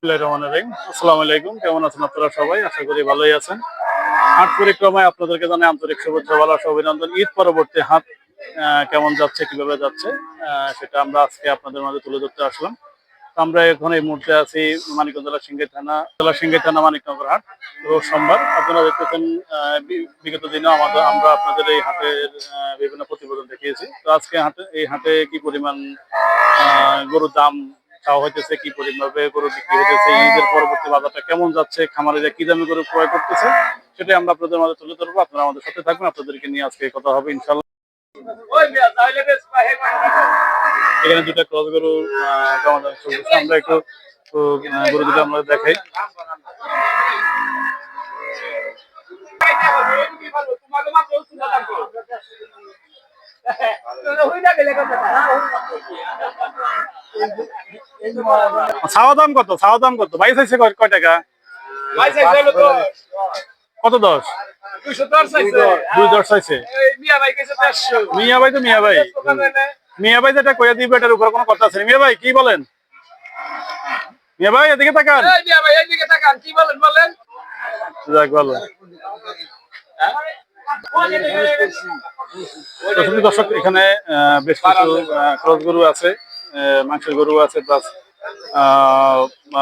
আসসালামু আলাইকুম, কেমন আছেন আপনারা সবাই? আশা করি ভালোই আছেন। হাট পরিক্রমায় আপনাদেরকে জানাই আন্তরিক শুভেচ্ছা, ভালোবাসা, অভিনন্দন। ঈদ পরবর্তী হাট কেমন যাচ্ছে, কিভাবে যাচ্ছে, সেটা আমরা আজকে আপনাদের মাঝে তুলে ধরতে আসলাম। আমরা এখন এই মুহূর্তে আছি মানিকগঞ্জ জেলা সিংগাই থানা মানিকনগর হাট। রোজ সোমবার আপনারা দেখতেছেন। বিগত দিনে আমরা আপনাদের এই হাটের বিভিন্ন প্রতিবেদন দেখিয়েছি। তো আজকে এই হাটে কি পরিমাণ গরুর দাম চাওয়া হইতেছে, কি পরিমাণে গরু বিক্রি হইতেছে, ঈদের পরবর্তী বাজারটা কেমন যাচ্ছে, খামারিরা কি দামে গরু ক্রয় করতেছে, সেটাই আমরা আপনাদের মাঝে তুলে ধরবো। আপনারা আমাদের সাথে থাকবেন, আপনাদেরকে নিয়ে আজকে কথা হবে ইনশাল্লাহ। এখানে দুটা ক্রস গরু দামাদামি চলতেছে। আমরা একটু গরু দুটো আমরা দেখাই। চাওয়া দাম কত? চাওয়া দাম কত? ভাই চাইছে কয় টাকা? কত? 10? 2.10 চাইছে। মিয়া ভাই তো মিয়া ভাই যেটা কইয়া দিবে এটার উপর কোনো কথা আছে? মিয়া ভাই কি বলেন? মিয়া ভাই এদিকে তাকান। কি বলেন? যাক ভালো। দর্শক, এখানে বেশ কিছু ক্রস গরু আছে, মাংসের গরু আছে, প্লাস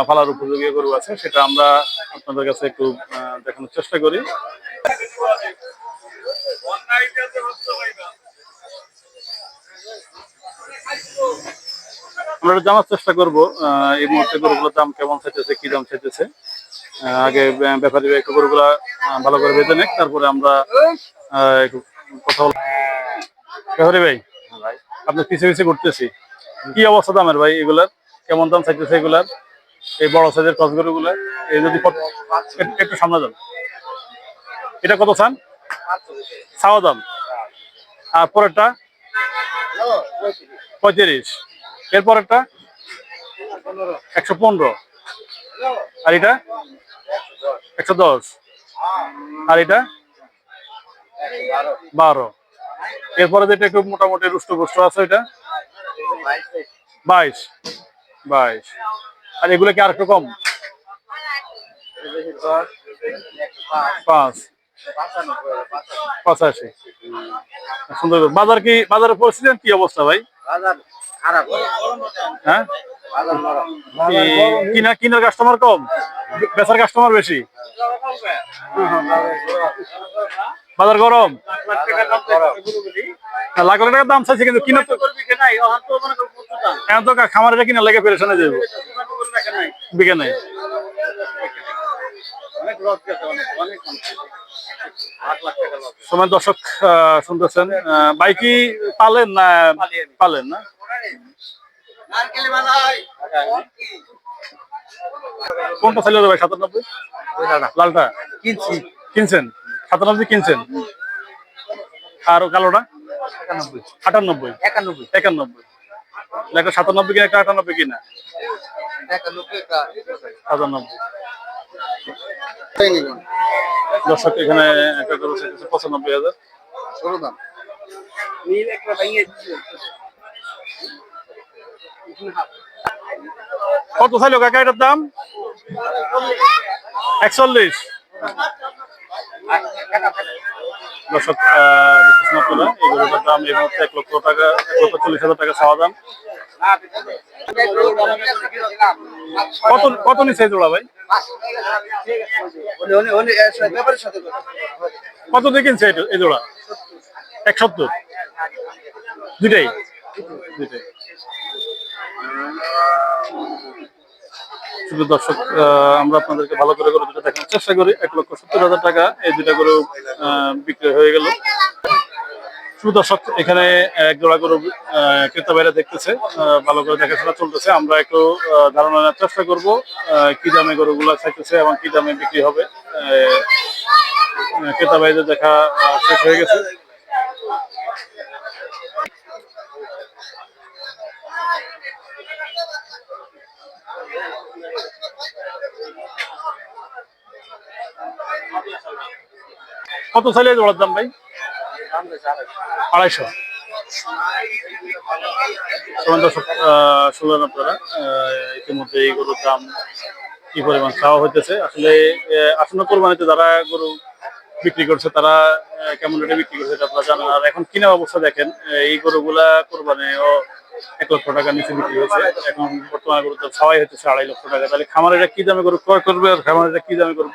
পালার উপযোগী গরু আছে। সেটা আমরা আপনাদের কাছে একটু দেখানোর চেষ্টা করি। আমরা জানার চেষ্টা করবো এই মুহূর্তে গরুগুলোর দাম কেমন চাইতেছে, কি দাম চাইতেছে। আগে ব্যাপারী একটু গরুগুলা ভালো করে বেঁধে নেক, তারপরে আমরা একটু কথা বলবো। ব্যাপারী ভাই, আপনার পিছিয়ে ঘুরতেছি, কি অবস্থা দামের ভাই? এগুলার কেমন দাম চাইতেছে এগুলার, এই বড় সাইজের ক্রস গরুগুলা? এই যদি একটু সামনে যান, এটা কত চান চাওয়া দাম? আর পরেরটা 35, এরপরেরটা 115, আর এটা 110, আর এটা 12, এরপরে যেটা একটু মোটামুটি রুষ্ট আছে এটা 22, আর এগুলো কি আর একটু কম? 5, 85। সুন্দর। বাজারের পরিস্থিতি কি অবস্থা ভাই? হ্যাঁ, কিনার কাস্টমার কম, বেচার কাস্টমার বেশি। বাজার গরম, লাখ লাখ টাকার দাম চাইছে, কিন্তু কিনা তো এখন তো খামারেরা কিনা লেগে পেরেশানে যাবে, বিকে নাই। সময় দর্শক শুনতেছেন, বাইকি পালেন না? পালেন না? কোনটা ছিল ভাই? 97? লালটা কিনছেন? 97 কিনছেন? আর কালোটা 98? 91? একটা 97 কিনা, একটা 98 কিনা? 97। দর্শক, এখানে একটা গরু চাইতেছে 95,000। কত চাইলো কাকা এটার দাম? 41। দর্শক, দেখতেছেন আপনারা এই গরুটার দাম এই মুহূর্তে 1 লক্ষ টাকা, 1,40,000 টাকা চাওয়া দাম। কত নিচে জোড়া ভাই? কত দিয়ে কিনছে এই জোড়া? 170? দুইটাই? শুধু দর্শক, আমরা আপনাদেরকে ভালো করে গরু দুটো দেখানোর চেষ্টা করি। 1,70,000 টাকা এই দুটা গরু বিক্রি হয়ে গেল। শুধু দর্শক, এখানে এক জোড়া গরু ক্রেতা ভাইরা দেখতেছে, ভালো করে দেখাশোনা চলতেছে। আমরা একটু ধারণা নেওয়ার চেষ্টা করবো কি দামে গরুগুলা চাইতেছে এবং কি দামে বিক্রি হবে। ক্রেতা ভাইদের দেখা শেষ হয়ে গেছে। কত চাইলে জোড়ার দাম ভাই? 250। দর্শক, শুনলেন আপনারা ইতিমধ্যে এই গরুর দাম কি পরিমাণ চাওয়া হইতেছে। আসলে আসন্ন কোরবানিতে যারা গরু বিক্রি করছে তারা কেমন রেটে বিক্রি করছে এটা আপনারা জানেন। আর এখন কিনা অবস্থা দেখেন, এই গরুগুলা কোরবানিও 1 লক্ষ টাকার নিচে বিক্রি হয়েছে। এখন বর্তমানে গরুর দাম ছাওয়াই হচ্ছে 2.5 লক্ষ টাকা। তাহলে খামারিরা কি দামে গরু ক্রয় করবে আর খামারিরা কি দামে গরু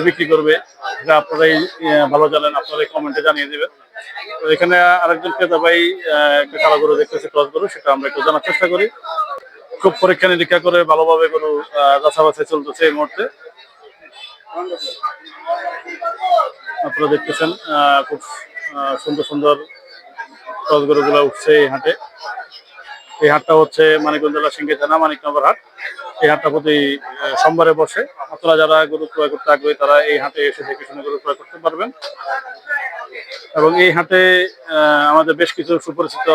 বিক্রি করবে, এটা আপনারাই ভালো জানেন, আপনারাই কমেন্টে জানিয়ে দিবেন। তো এখানে আরেকজন ক্রেতা ভাই একটা কালো গরু দেখতেছে, ক্রস গরু, সেটা আমরা একটু জানার চেষ্টা করি। খুব পরীক্ষা নিরীক্ষা করে ভালোভাবে গরু যাচা বাছাই চলতেছে এই মুহূর্তে। আপনারা দেখতেছেন খুব সুন্দর সুন্দর ক্রস গরুগুলো উঠছে এই হাটে। এই হাটটা হচ্ছে মানিকগঞ্জ জেলা সিংড়ি থানা মানিকনগর হাট। এই হাটটা প্রতি সোমবারে বসে। আপনারা যারা গরু ক্রয় করতে আগ্রহী তারা এই হাটে এসে দেখে শুনে গরু ক্রয় করতে পারবেন। এবং এই হাটে আমাদের বেশ কিছু সুপরিচিত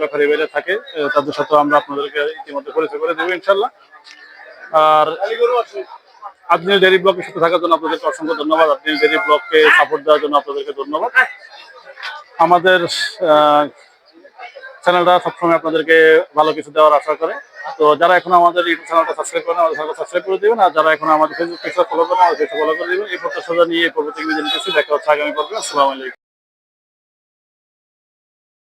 ব্যাপারী বেড়ে থাকে, তাদের সাথে আমরা আপনাদেরকে ইতিমধ্যে পরিচয় করে দেবো ইনশাল্লাহ। আর আজমির ডেইরি ব্লগের সাথে থাকার জন্য আপনাদেরকে অসংখ্য ধন্যবাদ। আজমির ডেইরি ব্লগকে সাপোর্ট দেওয়ার জন্য আপনাদেরকে ধন্যবাদ। আমাদের চ্যানেলটা সবসময় আপনাদেরকে ভালো কিছু দেওয়ার আশা করে। তো যারা এখন আমাদের ইউটিউব চ্যানেলটা সাবস্ক্রাইব করেন, আমাদের চ্যানেলটা সাবস্ক্রাইব করে দিবেন। আর যারা এখন আমাদের ফেসবুক পেজটা ফলো করেন, আমাদের পেজটা ফলো করে দিবেন। এই প্রত্যাশা নিয়ে পরবর্তী ভিডিও নিতেছি। দেখা হচ্ছে আগামী পর্বে। আসসালামু আলাইকুম।